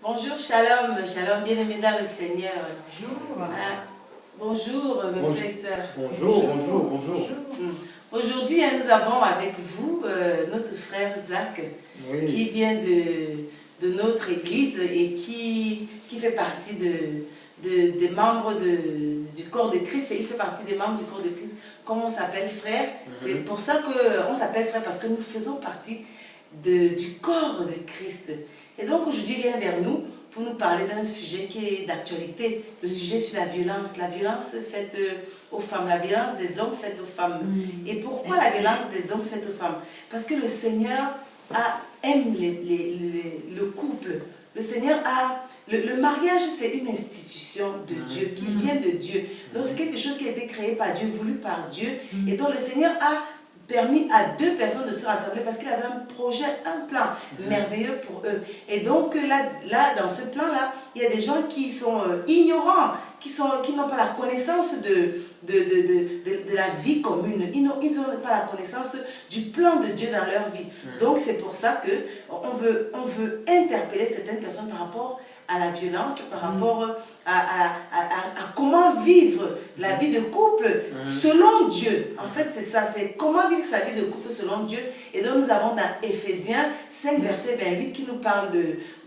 Bonjour, shalom, shalom, bien-aimés dans le Seigneur. Bonjour. Bonjour, mes frères et sœurs. Bonjour. Aujourd'hui, nous avons avec vous notre frère Zach, qui vient de notre église et qui fait partie des membres du corps de Christ. Et il fait partie des membres du corps de Christ. Comme on s'appelle frère, c'est pour ça qu'on s'appelle frère, parce que nous faisons partie du corps de Christ. Et donc aujourd'hui, il vient vers nous pour nous parler d'un sujet qui est d'actualité, le sujet sur la violence faite aux femmes, la violence des hommes faite aux femmes. Et pourquoi la violence des hommes faite aux femmes? Parce que le Seigneur aime le couple. Le Seigneur a... Le mariage, c'est une institution de Dieu, qui vient de Dieu. Donc c'est quelque chose qui a été créé par Dieu, voulu par Dieu, et dont le Seigneur a permis à deux personnes de se rassembler parce qu'il avait un projet, un plan merveilleux pour eux. Et donc là dans ce plan-là, il y a des gens qui sont ignorants, qui n'ont pas la connaissance de la vie commune. Ils n'ont pas la connaissance du plan de Dieu dans leur vie. Donc c'est pour ça qu'on veut interpeller certaines personnes par rapport à la violence, par rapport à comment vivre la vie de couple selon Dieu. En fait, c'est ça, c'est comment vivre sa vie de couple selon Dieu. Et donc, nous avons dans Éphésiens 5, verset 28, qui nous parle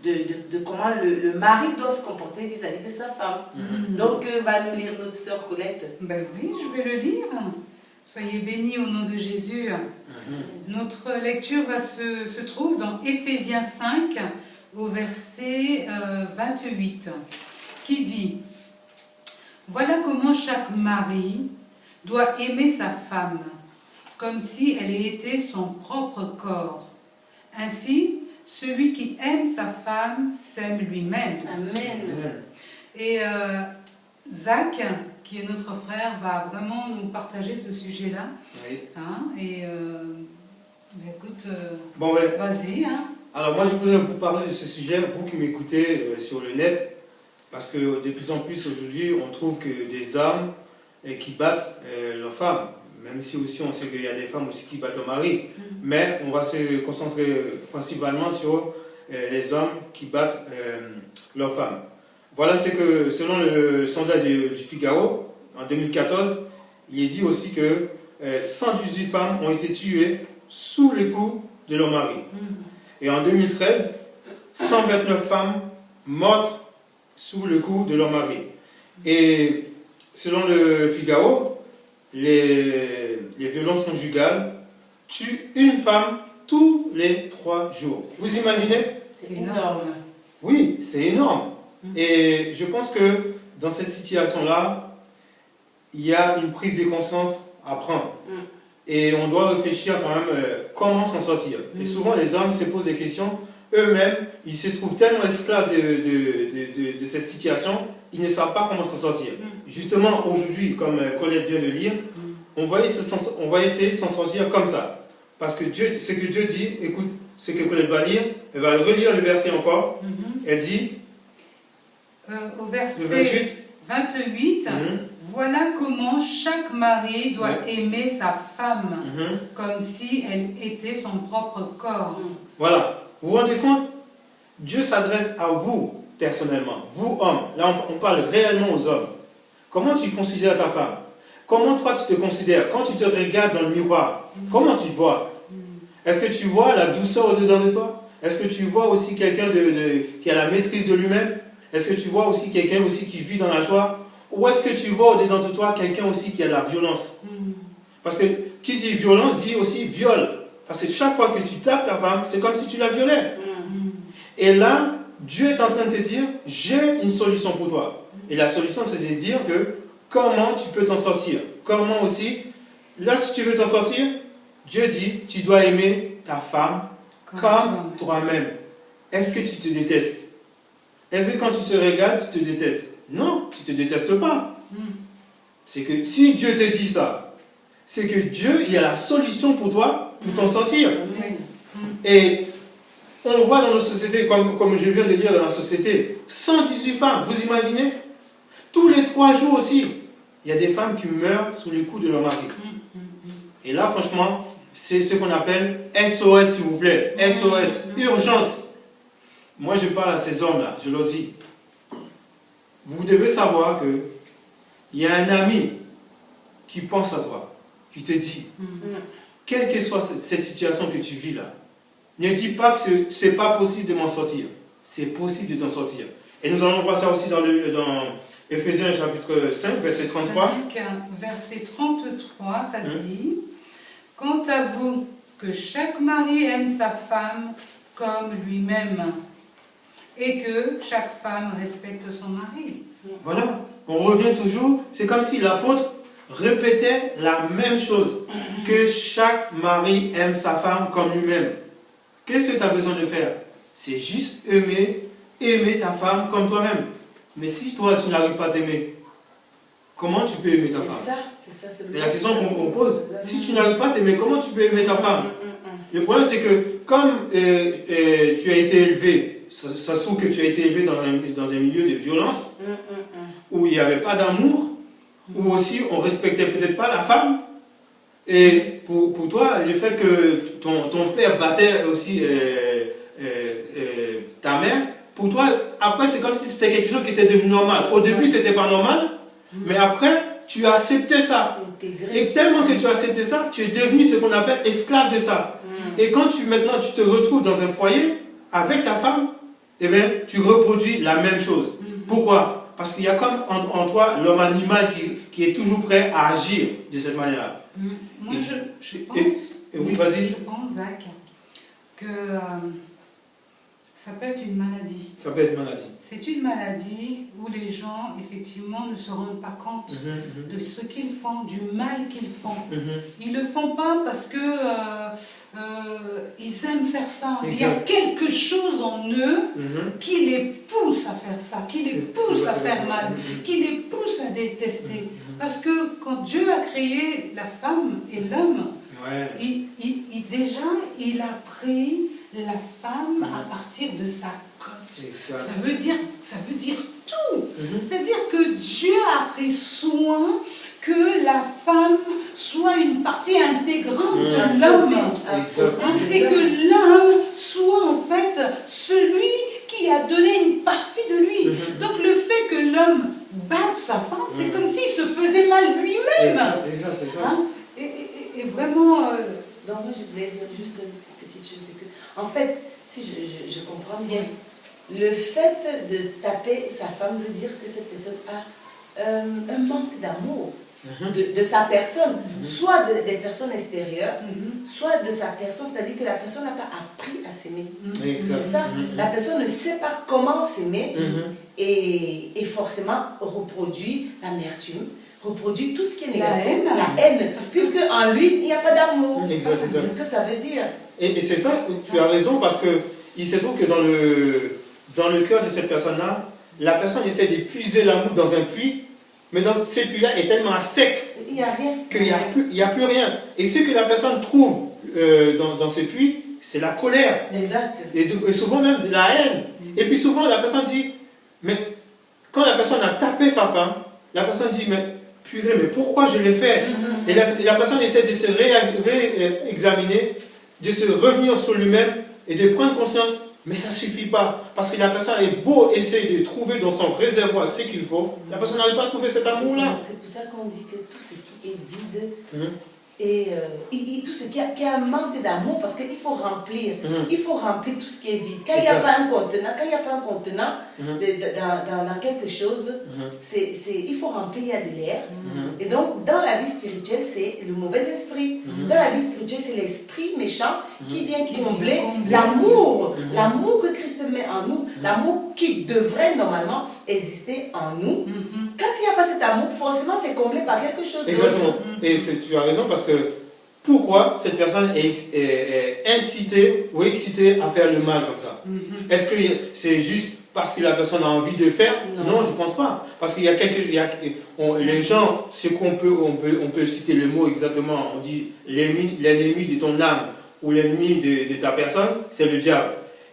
de comment le mari doit se comporter vis-à-vis de sa femme. Donc, va nous lire notre sœur Colette. Ben oui, je vais le lire. Soyez bénis au nom de Jésus. Notre lecture se trouve dans Éphésiens 5, au verset 28, qui dit « Voilà comment chaque mari doit aimer sa femme, comme si elle était son propre corps. Ainsi, celui qui aime sa femme s'aime lui-même. » Amen. Et Zach, qui est notre frère, va vraiment nous partager ce sujet-là. Oui. Écoute, vas-y. Alors moi, je voudrais vous parler de ce sujet, vous qui m'écoutez sur le net, parce que de plus en plus aujourd'hui, on trouve que des hommes qui battent leurs femmes, même si aussi on sait qu'il y a des femmes aussi qui battent leur mari. Mais on va se concentrer principalement sur les hommes qui battent leurs femmes. Voilà ce que, selon le sondage du Figaro, en 2014, il est dit aussi que 118 femmes ont été tuées sous les coups de leur mari. Et en 2013, 129 femmes mortes sous le coup de leur mari. Et selon le Figaro, les violences conjugales tuent une femme tous les 3 jours. Vous imaginez? C'est énorme. Oui, c'est énorme. Et je pense que dans cette situation-là, il y a une prise de conscience à prendre. Et on doit réfléchir quand même comment s'en sortir. Et souvent, les hommes se posent des questions. Eux-mêmes, ils se trouvent tellement esclaves de cette situation, ils ne savent pas comment s'en sortir. Justement, aujourd'hui, comme Colette vient de lire, on va essayer de s'en sortir comme ça. Parce que Dieu, ce que Dieu dit, écoute, ce que Colette va lire, elle va relire le verset encore. Elle dit, au verset 28, voilà comment chaque mari doit aimer sa femme, comme si elle était son propre corps. Voilà. Vous vous rendez compte? Dieu s'adresse à vous, personnellement. Vous, hommes. Là, on parle réellement aux hommes. Comment tu considères ta femme? Comment toi, tu te considères? Quand tu te regardes dans le miroir, comment tu te vois? Est-ce que tu vois la douceur au-dedans de toi? Est-ce que tu vois aussi quelqu'un qui a la maîtrise de lui-même? Est-ce que tu vois aussi quelqu'un aussi qui vit dans la joie? Ou est-ce que tu vois au-dedans de toi quelqu'un aussi qui a de la violence? Parce que qui dit violence dit aussi viol. Parce que chaque fois que tu tapes ta femme, c'est comme si tu la violais. Et là, Dieu est en train de te dire, j'ai une solution pour toi. Et la solution, c'est de dire que comment tu peux t'en sortir. Comment aussi, là, si tu veux t'en sortir, Dieu dit, tu dois aimer ta femme comme toi-même. Est-ce que tu te détestes? Est-ce que quand tu te regardes, tu te détestes? Non, tu ne te détestes pas. C'est que si Dieu te dit ça, c'est que Dieu, il y a la solution pour toi, pour t'en sortir. Et on voit dans nos sociétés, comme je viens de dire dans la société, 118 femmes, vous imaginez? Tous les 3 jours aussi, il y a des femmes qui meurent sous les coups de leur mari. Et là, franchement, c'est ce qu'on appelle SOS, s'il vous plaît. SOS, urgence. moi je parle à ces hommes-là, je leur dis, vous devez savoir que il y a un ami qui pense à toi, qui te dit, quelle que soit cette situation que tu vis là, ne dis pas que ce n'est pas possible de m'en sortir. C'est possible de t'en sortir. Et nous allons voir ça aussi dans Éphésiens chapitre 5, verset 33. 5, verset 33, ça dit, « Quant à vous, que chaque mari aime sa femme comme lui-même, et que chaque femme respecte son mari. » Voilà, on revient toujours, c'est comme si l'apôtre répétait la même chose, que chaque mari aime sa femme comme lui-même. Qu'est-ce que tu as besoin de faire? C'est juste aimer ta femme comme toi-même. Mais si toi tu n'arrives pas à t'aimer, comment tu peux aimer ta femme? C'est ça, c'est la question qu'on pose, si tu n'arrives pas à t'aimer, comment tu peux aimer ta femme? Le problème c'est que comme tu as été élevé, ça se trouve que tu as été élevé dans un milieu de violence, où il n'y avait pas d'amour, où aussi on ne respectait peut-être pas la femme. Et pour toi, le fait que ton père battait aussi ta mère, pour toi, après c'est comme si c'était quelque chose qui était devenu normal. Au début, c'était pas normal, mais après, tu as accepté ça. Et tellement que tu as accepté ça, tu es devenu ce qu'on appelle esclave de ça. Et quand maintenant tu te retrouves dans un foyer avec ta femme, eh bien, tu reproduis la même chose. Pourquoi? Parce qu'il y a comme en toi l'homme animal qui est toujours prêt à agir de cette manière-là. Moi, je pense, oui, vas-y. Je pense, Zach, que ça peut être une maladie. Ça peut être une maladie. C'est une maladie où les gens, effectivement, ne se rendent pas compte de ce qu'ils font, du mal qu'ils font. Ils ne le font pas parce que ils aiment faire ça. Exact. Il y a quelque chose en eux qui les pousse à faire ça, qui les pousse à faire mal, qui les pousse à détester. Parce que quand Dieu a créé la femme et l'homme, déjà, il a pris la femme à partir de sa côte. Ça veut dire tout. C'est-à-dire que Dieu a pris soin que la femme soit une partie intégrante de l'homme. Et que l'homme soit en fait celui qui a donné une partie de lui. Donc le fait que l'homme batte sa femme, c'est comme s'il se faisait mal lui-même. Et vraiment... Donc moi je voulais dire juste une petite chose, c'est que, en fait, si je comprends bien, le fait de taper sa femme veut dire que cette personne a un manque d'amour de sa personne, soit des personnes extérieures, soit de sa personne, c'est-à-dire que la personne n'a pas appris à s'aimer. C'est ça, la personne ne sait pas comment s'aimer et forcément reproduit l'amertume, reproduit tout ce qui est négatif, la haine, puisque en lui, il n'y a pas d'amour. C'est ce que ça veut dire. Et c'est ça, tu as raison, parce qu'il se trouve que dans le cœur de cette personne-là, la personne essaie d'épuiser l'amour dans un puits, mais dans ce puits-là est tellement sec il n'y a rien. Qu'il n'y a plus rien. Et ce que la personne trouve dans ce puits, c'est la colère. Exact. Et souvent même de la haine. Et puis souvent la personne dit, mais quand la personne a tapé sa femme, la personne dit, mais purée, mais pourquoi je l'ai fait? Et la personne essaie de se réexaminer, de se revenir sur lui-même et de prendre conscience, mais ça ne suffit pas. Parce que la personne est beau essayer de trouver dans son réservoir ce qu'il faut, la personne n'arrive pas à trouver cet amour-là. C'est pour ça qu'on dit que tout ce qui est vide et tout ce qui a un manque d'amour, parce qu'il faut remplir. Il faut remplir tout ce qui est vide. Quand il n'y a pas un contenant, dans quelque chose, il faut remplir, il y a de l'air. Et donc, dans la vie spirituelle, c'est le mauvais esprit. Dans la vie spirituelle, c'est l'esprit méchant qui vient combler l'amour. L'amour que Christ met en nous, l'amour qui devrait normalement exister en nous. Quand il n'y a pas cet amour, forcément, c'est comblé par quelque chose d'autre. Exactement. Et tu as raison, parce que pourquoi cette personne est incitée ou excitée à faire le mal comme ça? Est-ce que c'est juste parce que la personne a envie de le faire? Non, je ne pense pas. Parce qu'il y a les gens, ce qu'on peut, on peut citer le mot exactement, on dit l'ennemi de ton âme ou l'ennemi de ta personne, c'est le diable.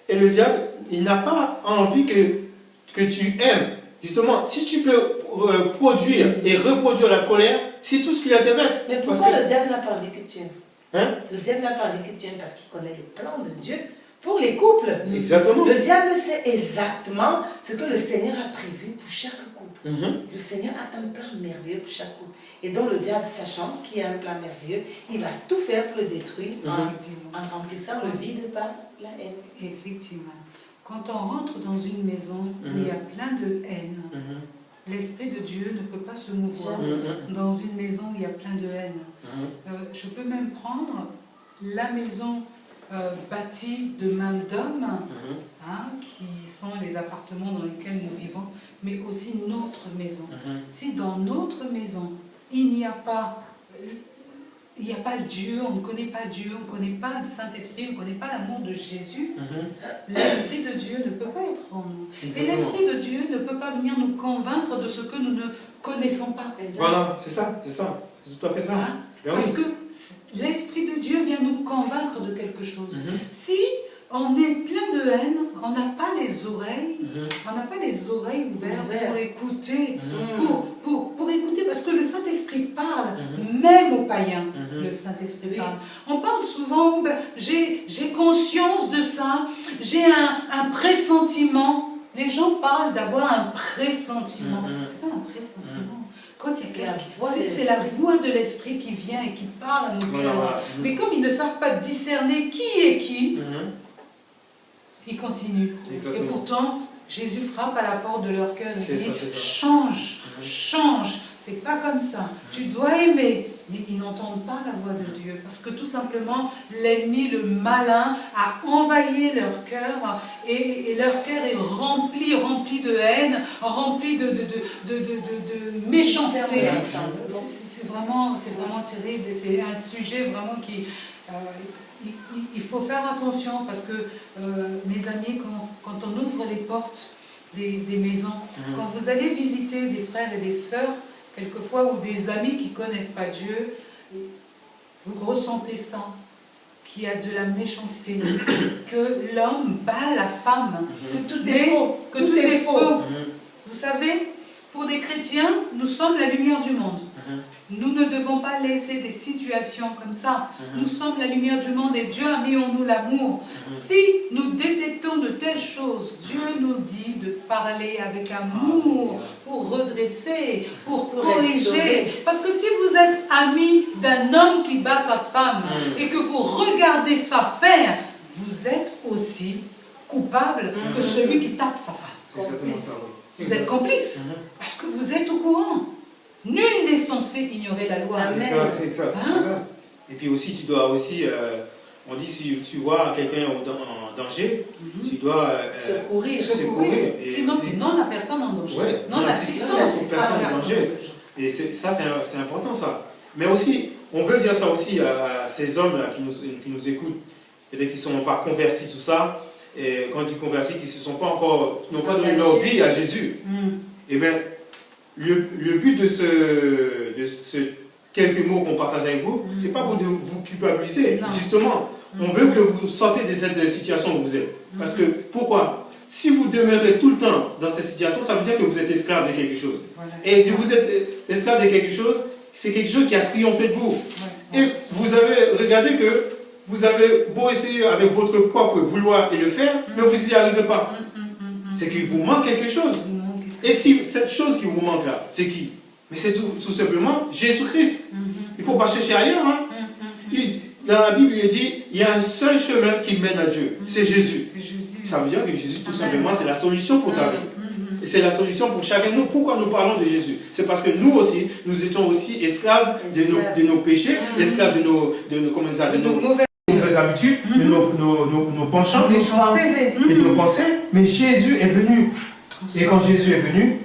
Et le diable, il n'a pas envie que tu aimes. Justement, si tu peux produire et reproduire la colère, c'est tout ce qui l'intéresse. Mais pourquoi le diable n'a pas envie que tu aimes? Le diable n'a pas envie que tu aimes parce qu'il connaît le plan de Dieu pour les couples. Exactement. Le diable sait exactement ce que le Seigneur a prévu pour chaque couple. Le Seigneur a un plan merveilleux pour chaque couple. Et donc le diable, sachant qu'il y a un plan merveilleux, il va tout faire pour le détruire en remplissant le vide par la haine. Effectivement. Quand on rentre dans une maison où il y a plein de haine, l'Esprit de Dieu ne peut pas se mouvoir dans une maison où il y a plein de haine. Je peux même prendre la maison bâtie de main d'hommes, qui sont les appartements dans lesquels nous vivons, mais aussi notre maison. Si dans notre maison, il n'y a pas Dieu, on ne connaît pas Dieu, on ne connaît pas le Saint-Esprit, on ne connaît pas l'amour de Jésus, l'Esprit de Dieu ne peut pas être en nous. Exactement. Et l'Esprit de Dieu ne peut pas venir nous convaincre de ce que nous ne connaissons pas. Voilà, c'est ça, c'est tout à fait ça. Parce que l'Esprit de Dieu vient nous convaincre de quelque chose. Si on est plein de haine, on n'a pas les oreilles, ouvertes pour écouter, pour écouter, parce que le Saint-Esprit parle, même aux païens, le Saint-Esprit parle. On parle souvent, j'ai conscience de ça, j'ai un pressentiment. Les gens parlent d'avoir un pressentiment. C'est pas un pressentiment. C'est la voix de l'Esprit qui vient et qui parle à nos cœurs. Mais comme ils ne savent pas discerner qui est qui, ils continuent. Exactement. Et pourtant, Jésus frappe à la porte de leur cœur et dit change, change. C'est pas comme ça. Tu dois aimer. Mais ils n'entendent pas la voix de Dieu. Parce que tout simplement, l'ennemi, le malin, a envahi leur cœur. Et leur cœur est rempli de haine, rempli de méchanceté. C'est vraiment terrible. Et c'est un sujet vraiment qui... il faut faire attention parce que, mes amis, quand on ouvre les portes des maisons, quand vous allez visiter des frères et des sœurs, quelquefois, ou des amis qui ne connaissent pas Dieu, vous ressentez ça, qu'il y a de la méchanceté, que l'homme bat la femme, que tout est faux. Que tout est faux. Vous savez, pour des chrétiens, nous sommes la lumière du monde. Nous ne devons pas laisser des situations comme ça. Nous sommes la lumière du monde et Dieu a mis en nous l'amour. Si nous détectons de telles choses, Dieu nous dit de parler avec amour pour redresser, pour corriger. Parce que si vous êtes ami d'un homme qui bat sa femme et que vous regardez ça faire, vous êtes aussi coupable que celui qui tape sa femme. Vous êtes complice parce que vous êtes au courant. Nul n'est censé ignorer la loi. Amen. Exact. Et puis aussi, tu dois aussi, on dit si tu vois quelqu'un en danger, tu dois secourir. Sinon, c'est non la personne en danger. Non l'assistance en danger. Et ça, c'est important ça. Mais aussi, on veut dire ça aussi à ces hommes-là qui nous écoutent, et qui ne sont pas convertis, tout ça. Et quand ils convertis, qui n'ont pas donné leur vie à Jésus. Et bien, le but de ce quelques mots qu'on partage avec vous, c'est pas pour vous culpabiliser. Non. Justement, on veut que vous sortez de cette situation où vous êtes. Parce que, pourquoi? Si vous demeurez tout le temps dans cette situation, ça veut dire que vous êtes esclave de quelque chose. Voilà. Et si vous êtes esclave de quelque chose, c'est quelque chose qui a triomphé de vous. Et vous avez regardé que vous avez beau essayer avec votre propre vouloir et le faire, mais vous n'y arrivez pas. C'est qu'il vous manque quelque chose. Et si cette chose qui vous manque là, c'est qui? Mais c'est tout simplement Jésus-Christ. Il ne faut pas chercher ailleurs. Dans la Bible, il dit, il y a un seul chemin qui mène à Dieu. C'est Jésus. Ça veut dire que Jésus, tout simplement, c'est la solution pour ta vie. Et c'est la solution pour chacun de nous. Pourquoi nous parlons de Jésus? C'est parce que nous aussi, nous étions aussi esclaves de nos péchés, esclaves de nos mauvaises habitudes, de nos penchants, et de nos pensées. Mais Jésus est venu. Et quand Jésus est venu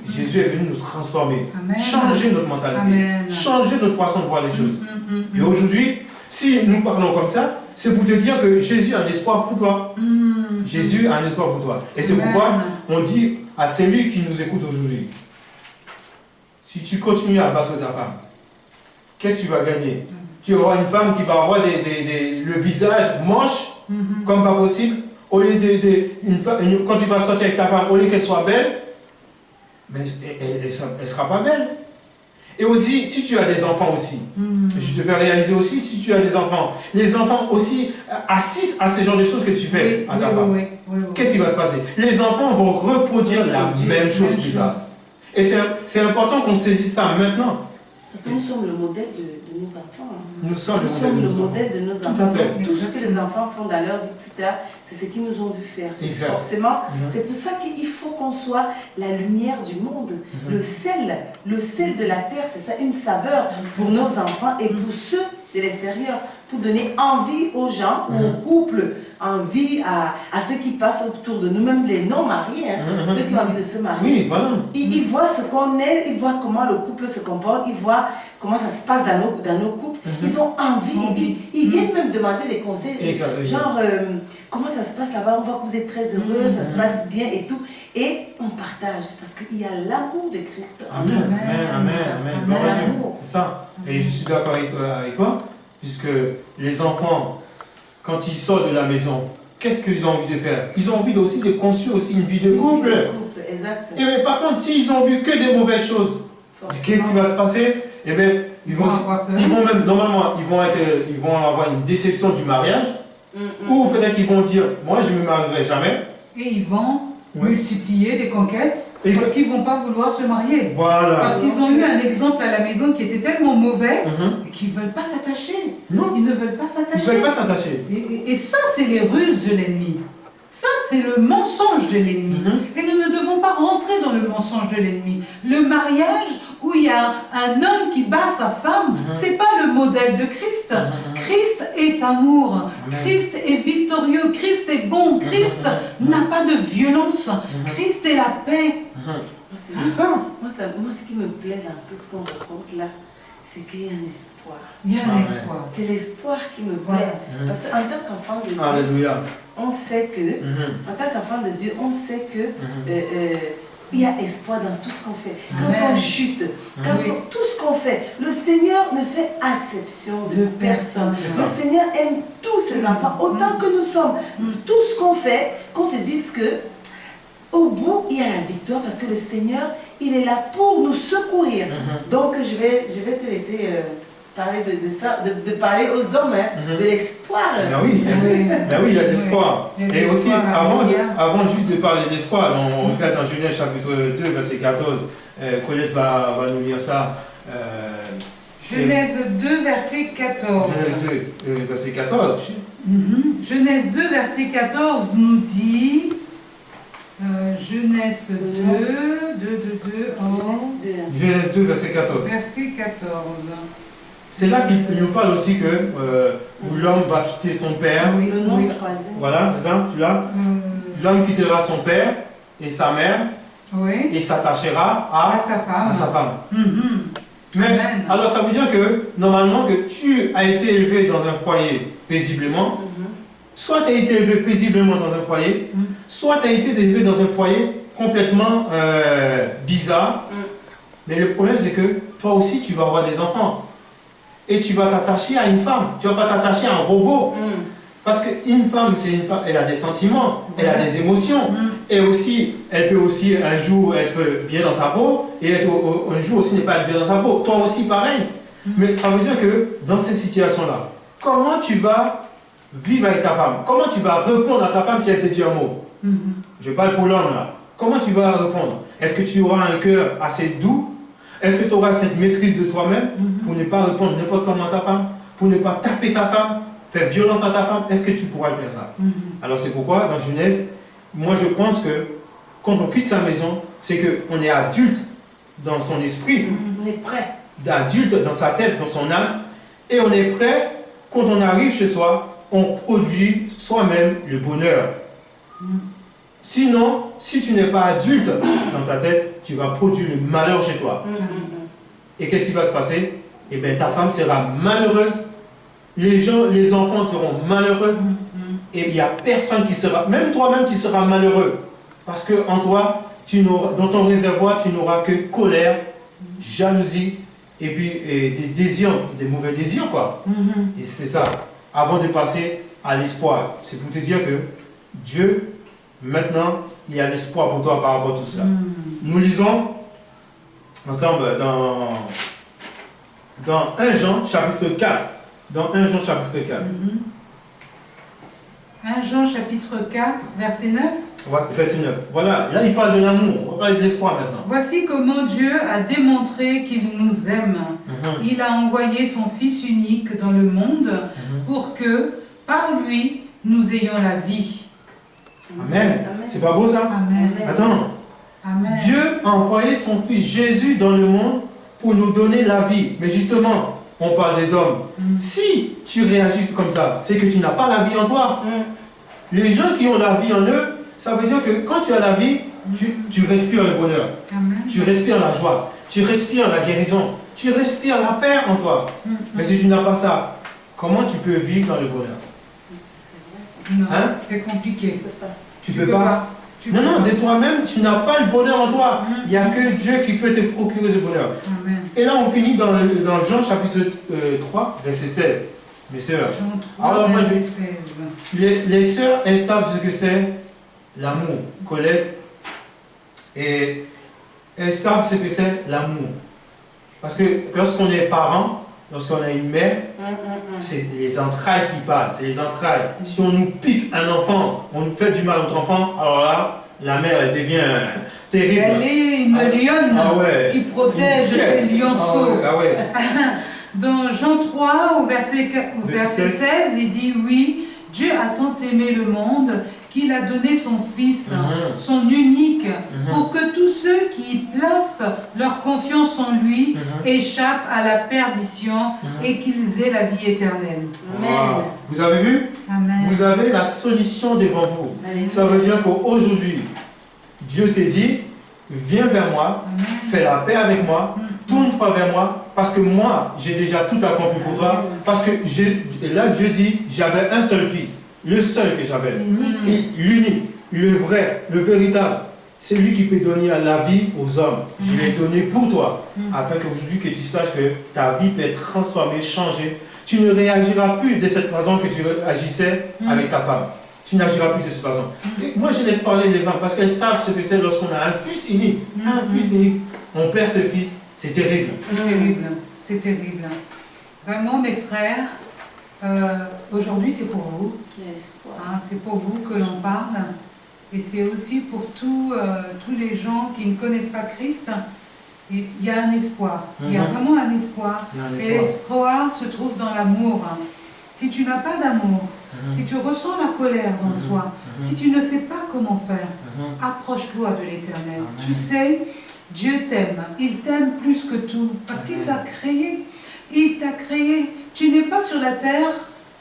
nous transformer, changer notre mentalité, changer notre façon de voir les choses. Et aujourd'hui, si nous parlons comme ça, c'est pour te dire que Jésus a un espoir pour toi. Jésus a un espoir pour toi. Et c'est pourquoi on dit à celui qui nous écoute aujourd'hui, si tu continues à battre ta femme, qu'est-ce que tu vas gagner? Tu auras une femme qui va avoir le visage moche, comme pas possible. Au lieu quand tu vas sortir avec ta femme, au lieu qu'elle soit belle, mais elle ne sera pas belle. Et aussi, si tu as des enfants aussi, je te fais réaliser aussi, si tu as des enfants, les enfants aussi assistent à ce genre de choses que tu fais à ta femme. Qu'est-ce qui va se passer? Les enfants vont reproduire la même chose plus tard. Et c'est important qu'on saisisse ça maintenant. Parce que nous sommes le modèle de nos enfants. Nous sommes le modèle de nos enfants. Tout à fait. Tout ce que les enfants font dans leur vie plus tard, c'est ce qu'ils nous ont vu faire. Forcément, c'est pour ça qu'il faut qu'on soit la lumière du monde. Le sel de la terre, c'est ça, une saveur pour nos enfants et pour ceux de l'extérieur, pour donner envie aux gens, aux couples, envie à ceux qui passent autour de nous, même les non-mariés, ceux qui ont envie de se marier. Oui, voilà. Ils voient ce qu'on est, ils voient comment le couple se comporte, ils voient comment ça se passe dans nos couples. Ils ont envie, ils viennent même demander des conseils, genre comment ça se passe là-bas, on voit que vous êtes très heureux, ça se passe bien et tout. Et on partage, parce qu'il y a l'amour de Christ. Amen. C'est ça. Et je suis d'accord avec toi, puisque les enfants, quand ils sortent de la maison, qu'est-ce qu'ils ont envie de faire? Ils ont envie aussi de construire aussi une vie de couple. Exact. Et mais par contre, s'ils ont vu que des mauvaises choses, qu'est-ce qui va se passer? Eh bien, ils vont même, normalement, ils vont avoir une déception du mariage, ou peut-être qu'ils vont dire, moi je ne me marierai jamais. Et ils vont multiplier des conquêtes parce qu'ils ne vont pas vouloir se marier. Voilà. Parce qu'ils ont eu un exemple à la maison qui était tellement mauvais qu'ils ne veulent pas s'attacher. Non. Ils ne veulent pas s'attacher. Ils ne veulent pas s'attacher. Et ça, c'est les ruses de l'ennemi. Ça, c'est le mensonge de l'ennemi. Et nous ne devons pas rentrer dans le mensonge de l'ennemi. Le mariage où il y a un homme qui bat sa femme, c'est pas le modèle de Christ. Christ est amour. Christ est victorieux. Christ est bon. Christ n'a pas de violence. Christ est la paix. C'est ça. Moi, ce qui me plaît dans tout ce qu'on raconte là, c'est qu'il y a un espoir. Il y a un espoir. C'est l'espoir qui me plaît. Parce qu'en tant qu'enfant de Dieu, Alléluia. on sait que, en tant qu'enfant de Dieu, on sait que il y a espoir dans tout ce qu'on fait. Quand on chute, tout ce qu'on fait, le Seigneur ne fait acception de personne. Le Seigneur aime tous ses enfants autant que nous sommes. Tout ce qu'on fait, qu'on se dise que au bout, il y a la victoire parce que le Seigneur, il est là pour nous secourir. Donc, je vais te laisser parler de ça, de parler aux hommes, de l'espoir. Ben oui, il y a de l'espoir. Et aussi, avant juste de parler d'espoir, on regarde dans Genèse chapitre 2, verset 14. Colette va nous lire ça. Genèse 2, verset 14. Genèse 2, verset 14. Genèse 2, verset 14 nous dit... Genèse 2, Genèse 2, verset 14. Verset 14. C'est là qu'il nous parle aussi que l'homme va quitter son père. Oui, le nom est troisième. Voilà, c'est ça, tu l'as. L'homme quittera son père et sa mère et s'attachera à sa femme. Mais Amen. alors ça veut dire que normalement que tu as été élevé dans un foyer paisiblement, soit tu as été élevé paisiblement dans un foyer, soit tu as été élevé dans un foyer complètement bizarre. Mais le problème c'est que toi aussi tu vas avoir des enfants. Et tu vas t'attacher à une femme. Tu ne vas pas t'attacher à un robot. Parce qu'une femme, c'est une femme, elle a des sentiments, elle a des émotions. Et aussi, elle peut aussi un jour être bien dans sa peau, et un jour aussi ne pas être bien dans sa peau. Toi aussi, pareil. Mais ça veut dire que dans ces situations-là, comment tu vas vivre avec ta femme? Comment tu vas répondre à ta femme si elle te dit un mot? Je parle pour l'homme là. Comment tu vas répondre? Est-ce que tu auras un cœur assez doux? Est-ce que tu auras cette maîtrise de toi-même pour ne pas répondre n'importe comment à ta femme? Pour ne pas taper ta femme? Faire violence à ta femme? Est-ce que tu pourras le faire ça? Alors c'est pourquoi dans Genèse, moi je pense que quand on quitte sa maison, c'est qu'on est adulte dans son esprit. On est prêt. Adulte dans sa tête, dans son âme. Et on est prêt, quand on arrive chez soi, on produit soi-même le bonheur. Sinon, si tu n'es pas adulte dans ta tête, tu vas produire le malheur chez toi. Et qu'est-ce qui va se passer? Eh bien, ta femme sera malheureuse, les enfants seront malheureux, et il n'y a personne qui sera, même toi-même tu seras malheureux. Parce que en toi, dans ton réservoir, tu n'auras que colère, jalousie, et puis des désirs, des mauvais désirs, quoi. Et c'est ça. Avant de passer à l'espoir, c'est pour te dire que Dieu, maintenant, il y a l'espoir pour toi par rapport à tout cela. Nous lisons ensemble dans dans 1 Jean chapitre 4. Dans 1 Jean chapitre 4. 1 Jean chapitre 4, verset 9. Verset 9. Voilà, là il parle de l'amour. On va parler de l'espoir maintenant. Voici comment Dieu a démontré qu'il nous aime. Il a envoyé son Fils unique dans le monde pour que, par lui, nous ayons la vie. Amen. C'est pas beau ça? Amen. Attends. Amen. Dieu a envoyé son Fils Jésus dans le monde pour nous donner la vie. Mais justement, on parle des hommes. Si tu réagis comme ça, c'est que tu n'as pas la vie en toi. Les gens qui ont la vie en eux, ça veut dire que quand tu as la vie, tu respires le bonheur. Amen. Tu respires la joie. Tu respires la guérison. Tu respires la paix en toi. Mais si tu n'as pas ça, comment tu peux vivre dans le bonheur? Non, Hein? c'est compliqué. Tu peux pas. Non, de toi-même, tu n'as pas le bonheur en toi. Il n'y a que Dieu qui peut te procurer ce bonheur. Amen. Et là, on finit dans Jean chapitre 3, verset 16. Mes sœurs. Jean 3, Alors, moi, verset 16. les sœurs, elles savent ce que c'est l'amour, Colette. Et elles savent ce que c'est l'amour. Parce que lorsqu'on est parent, lorsqu'on a une mère, c'est les entrailles qui parlent, c'est les entrailles. Si on nous pique un enfant, on nous fait du mal à notre enfant, alors là, la mère, elle devient terrible. Elle est une lionne qui protège les lionceaux. Dans Jean 3, au verset 16, il dit « Oui, Dieu a tant aimé le monde qu'il a donné son Fils, son unique, pour que tous ceux qui placent leur confiance en lui échappent à la perdition et qu'ils aient la vie éternelle. » Wow. Vous avez vu? Amen. Vous avez la solution devant vous. Amen. Ça veut dire qu'aujourd'hui, Dieu te dit, viens vers moi, fais la paix avec moi, tourne-toi vers moi, parce que moi, j'ai déjà tout accompli pour toi. Parce que là, Dieu dit, j'avais un seul fils, le seul que j'avais, l'unique, le vrai, le véritable. C'est lui qui peut donner la vie aux hommes. Je l'ai donné pour toi, afin qu'aujourd'hui, que tu saches que ta vie peut être transformée, changée. Tu ne réagiras plus de cette façon que tu agissais avec ta femme. Tu n'agiras plus de cette façon. Et moi, je laisse parler les femmes parce qu'elles savent ce que c'est lorsqu'on a un fils unique. Un fils unique. On perd ce fils, c'est terrible. C'est terrible. C'est terrible. Vraiment, mes frères, aujourd'hui, c'est pour vous. Hein, c'est pour vous que l'on parle. Et c'est aussi pour tous les gens qui ne connaissent pas Christ. Il y a un espoir. Il y a vraiment un espoir. Et l'espoir se trouve dans l'amour. Si tu n'as pas d'amour, si tu ressens la colère dans toi, si tu ne sais pas comment faire, approche-toi de l'Éternel. Tu sais, Dieu t'aime. Il t'aime plus que tout. Parce qu'il t'a créé. Il t'a créé. Tu n'es pas sur la terre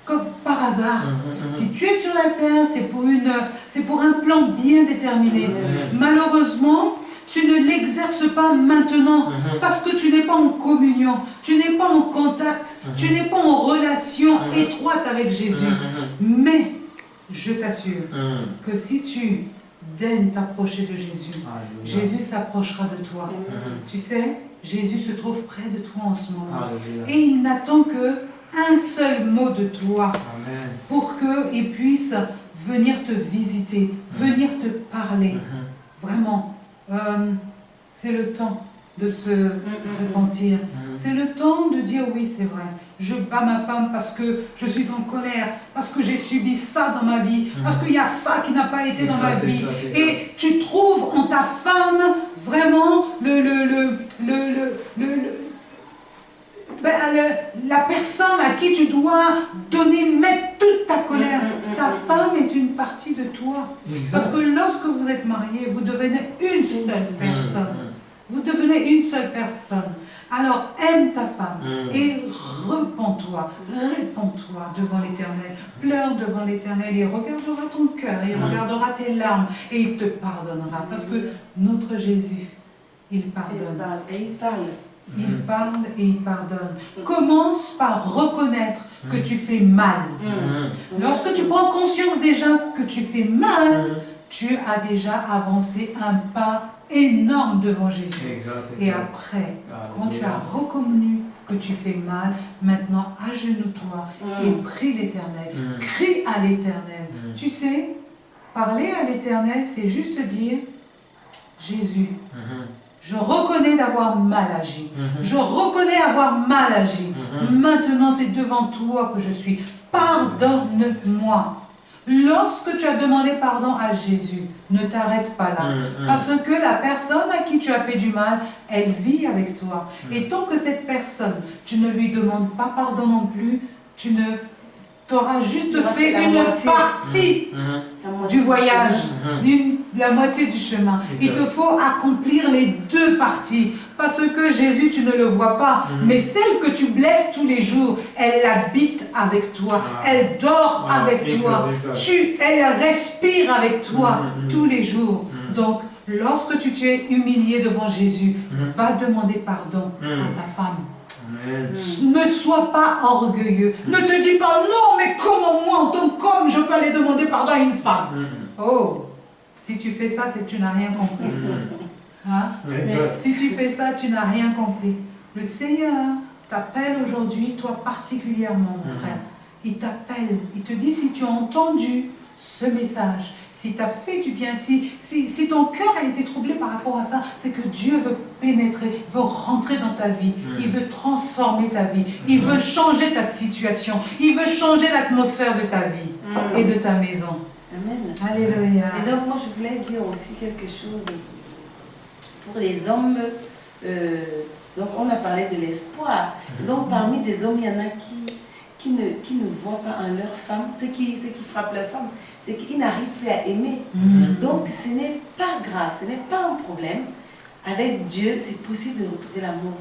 comme par hasard. Si tu es sur la terre, c'est pour un plan bien déterminé. Malheureusement, tu ne l'exerces pas maintenant parce que tu n'es pas en communion, tu n'es pas en contact, tu n'es pas en relation étroite avec Jésus. Mais je t'assure que si tu daignes t'approcher de Jésus, Jésus s'approchera de toi. Tu sais, Jésus se trouve près de toi en ce moment. Et il n'attend que un seul mot de toi pour qu'il puisse venir te visiter, venir te parler. Vraiment. C'est le temps de se repentir. C'est le temps de dire oui, c'est vrai. Je bats ma femme parce que je suis en colère, parce que j'ai subi ça dans ma vie, parce qu'il y a ça qui n'a pas été dans ma vie. Et tu trouves en ta femme vraiment la personne à qui tu dois mettre toute ta colère. Ta femme est une partie de toi. Parce que lorsque vous êtes mariés, vous devenez une seule personne. Vous devenez une seule personne. Alors aime ta femme et repens-toi, répands-toi devant l'Éternel. Pleure devant l'Éternel, il regardera ton cœur, il regardera tes larmes et il te pardonnera. Parce que notre Jésus, il pardonne. Il parle. Il parle et il pardonne. Commence par reconnaître que tu fais mal. Lorsque tu prends conscience déjà que tu fais mal, tu as déjà avancé un pas énorme devant Jésus. Et après, quand tu as reconnu que tu fais mal, maintenant agenouille-toi et prie l'Éternel. Crie à l'Éternel. Tu sais, parler à l'Éternel, c'est juste dire, Jésus, Je reconnais d'avoir mal agi. Je reconnais avoir mal agi. Maintenant, c'est devant toi que je suis. Pardonne-moi. Lorsque tu as demandé pardon à Jésus, ne t'arrête pas là. Parce que la personne à qui tu as fait du mal, elle vit avec toi. Et tant que cette personne, tu ne lui demandes pas pardon non plus, tu ne t'auras juste fait une partie du voyage, la moitié du chemin. Il te faut accomplir les deux parties. Parce que Jésus, tu ne le vois pas. Mais celle que tu blesses tous les jours, elle habite avec toi. Elle dort avec toi. Elle respire avec toi tous les jours. Donc, lorsque tu t'es humilié devant Jésus, va demander pardon à ta femme. Amen. Ne sois pas orgueilleux. Ne te dis pas, non, mais comment moi, en tant qu'homme, je peux aller demander pardon à une femme? Oh, si tu fais ça, c'est que tu n'as rien compris. Hein? Si tu fais ça, tu n'as rien compris. Le Seigneur t'appelle aujourd'hui, toi particulièrement, mon frère. Il t'appelle, il te dit, si tu as entendu ce message, si tu as fait du bien, si ton cœur a été troublé par rapport à ça, c'est que Dieu veut pénétrer, veut rentrer dans ta vie, il veut transformer ta vie, il veut changer ta situation, il veut changer l'atmosphère de ta vie et de ta maison. Amen. Alléluia. Et donc moi je voulais dire aussi quelque chose pour les hommes. Donc on a parlé de l'espoir. Donc parmi des hommes, il y en a qui ne voient pas en leur femme, ce qui frappe leur femme, c'est qu'ils n'arrivent plus à aimer. Donc ce n'est pas grave, ce n'est pas un problème. Avec Dieu, c'est possible de retrouver l'amour.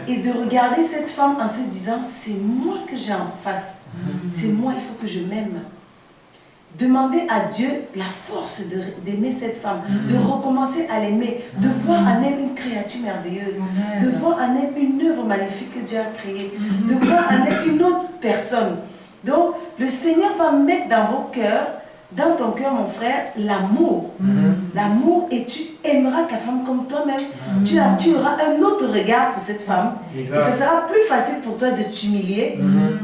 Et de regarder cette femme en se disant, c'est moi que j'ai en face. C'est moi, il faut que je m'aime. Demander à Dieu la force d'aimer cette femme, de recommencer à l'aimer, de voir en elle une créature merveilleuse, de voir en elle une œuvre magnifique que Dieu a créée, de voir en elle une autre personne. Donc, le Seigneur va mettre dans vos cœurs, dans ton cœur, mon frère, l'amour. L'amour, et tu aimeras ta femme comme toi-même. Tu auras un autre regard pour cette femme. Et ce sera plus facile pour toi de t'humilier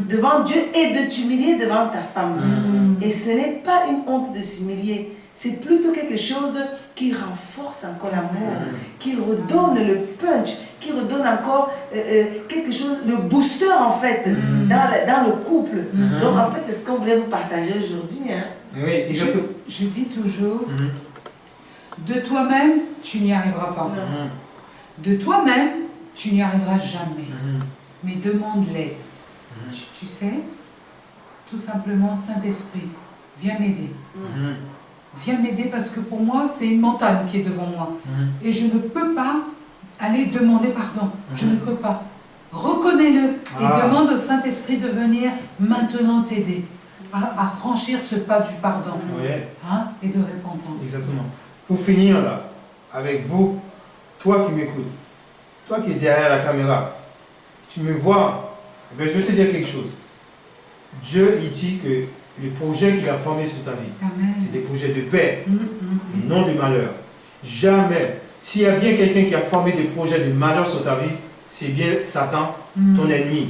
devant Dieu et de t'humilier devant ta femme. Et ce n'est pas une honte de s'humilier. C'est plutôt quelque chose qui renforce encore l'amour, qui redonne le punch, qui redonne encore quelque chose, le booster en fait, dans le couple. Donc en fait, c'est ce qu'on voulait vous partager aujourd'hui. Hein. Oui, je dis toujours, de toi-même, tu n'y arriveras pas. De toi-même, tu n'y arriveras jamais. Mais demande l'aide. Tu sais, tout simplement, Saint-Esprit, viens m'aider. Viens m'aider parce que pour moi, c'est une montagne qui est devant moi. Et je ne peux pas aller demander pardon. Je ne peux pas. Reconnais-le et demande au Saint-Esprit de venir maintenant t'aider à franchir ce pas du pardon et de repentance. Exactement. Pour finir là, avec vous, toi qui m'écoutes, toi qui es derrière la caméra, tu me vois, je vais te dire quelque chose. Dieu, il dit que les projets qu'il a formés sur ta vie, c'est des projets de paix et non de malheur. Jamais, s'il y a bien quelqu'un qui a formé des projets de malheur sur ta vie, c'est bien Satan, ton ennemi.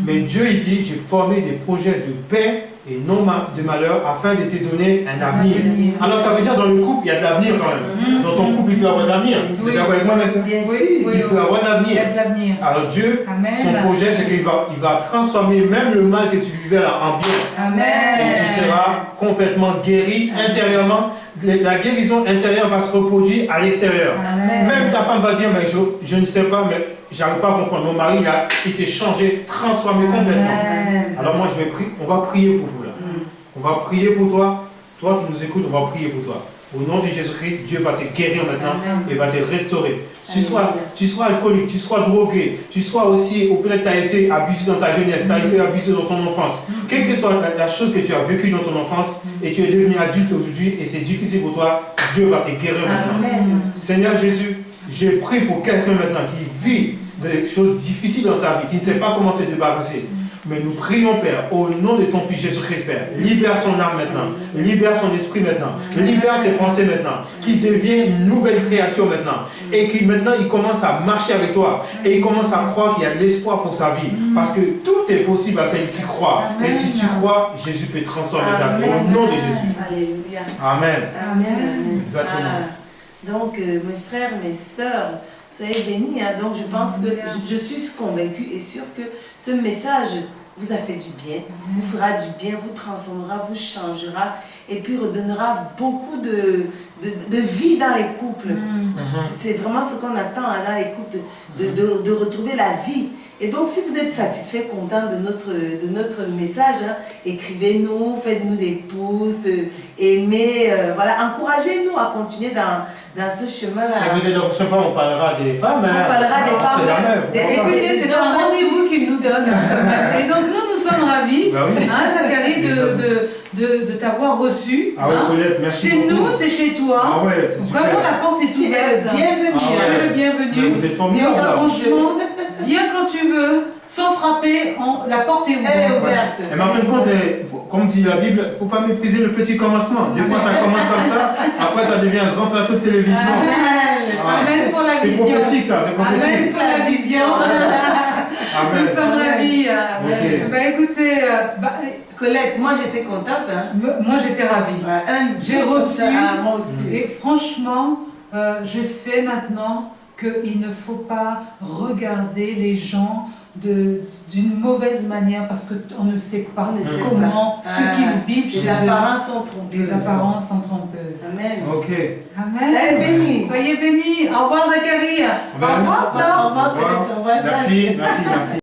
Mais Dieu, il dit, j'ai formé des projets de paix et non de malheur afin de te donner un avenir. Alors ça veut dire dans le couple, il y a de l'avenir quand même. Dans ton couple, il peut y avoir de l'avenir. Vous êtes d'accord avec moi, monsieur? Bien sûr. Il peut y avoir de l'avenir. Il y a de l'avenir. Alors Dieu, son projet, c'est qu'il va transformer même le mal que tu vivais là en bien. Et tu seras complètement guéri intérieurement. La guérison intérieure va se reproduire à l'extérieur. Même ta femme va dire, mais je ne sais pas, mais j'arrive pas à comprendre. Mon mari a été changé, transformé complètement. Alors moi, on va prier pour vous là. On va prier pour toi. Toi qui nous écoutes, on va prier pour toi. Au nom de Jésus-Christ, Dieu va te guérir maintenant et va te restaurer. Tu sois alcoolique, tu sois drogué, tu sois aussi, ou peut-être tu as été abusé dans ta jeunesse, tu as été abusé dans ton enfance. Quelle que soit la chose que tu as vécue dans ton enfance et tu es devenu adulte aujourd'hui et c'est difficile pour toi, Dieu va te guérir maintenant. Seigneur Jésus, j'ai prié pour quelqu'un maintenant qui vit des choses difficiles dans sa vie, qui ne sait pas comment se débarrasser. Mais nous prions, Père, au nom de ton Fils Jésus-Christ, Père. Libère son âme maintenant. Libère son esprit maintenant. Libère ses pensées maintenant. Qu'il devienne une nouvelle créature maintenant. Et qu'il maintenant, il commence à marcher avec toi. Et il commence à croire qu'il y a de l'espoir pour sa vie. Parce que tout est possible à celle qui croit. Et si tu crois, Jésus peut transformer ta vie. Au nom de Jésus. Alléluia. Amen. Amen. Exactement. Donc, mes frères, mes sœurs, soyez bénis. Hein. Donc, je pense que je suis convaincue et sûre que ce message vous a fait du bien, vous fera du bien, vous transformera, vous changera et puis redonnera beaucoup de vie dans les couples. C'est vraiment ce qu'on attend hein, dans les couples, de retrouver la vie. Et donc, si vous êtes satisfait, content de notre message, hein, écrivez-nous, faites-nous des pouces, aimez, voilà, encouragez-nous à continuer dans ce chemin-là. Écoutez, donc, je sais pas, on parlera des femmes. On parlera des femmes. Écoutez, c'est un rendez-vous qu'il nous donne. Et donc, nous sommes ravis, hein, Zacharie, de t'avoir reçu. Ah oui, Colette, merci chez beaucoup. nous, c'est chez toi. Ah ouais, c'est super. Vraiment, la porte est ouverte. Bienvenue. Ah ouais. Bienvenue. Vous êtes formidable. Franchement, viens quand tu veux, sans frapper, la porte est ouverte. Et mais en fin de compte, comme dit la Bible, il ne faut pas mépriser le petit commencement. Des fois, ça commence comme ça, après, ça devient un grand plateau de télévision. Amen pour la vision. C'est prophétique, ça, c'est prophétique. Amen pour la vision. Amen. Nous sommes ravis. Okay. Bah, écoutez, Colette, moi j'étais contente. Hein. Moi j'étais ravie. J'ai reçu. Moi aussi. Et franchement, je sais maintenant qu'il ne faut pas regarder les gens d'une mauvaise manière parce qu'on ne sait pas comment ce qu'ils vivent chez eux. Les apparences sont trompeuses. Les apparences sont trompeuses. Amen. Ok. Amen. Soyez bénis. Soyez bénis. Au revoir Zacharie. Au revoir. Au revoir. Merci, merci, merci.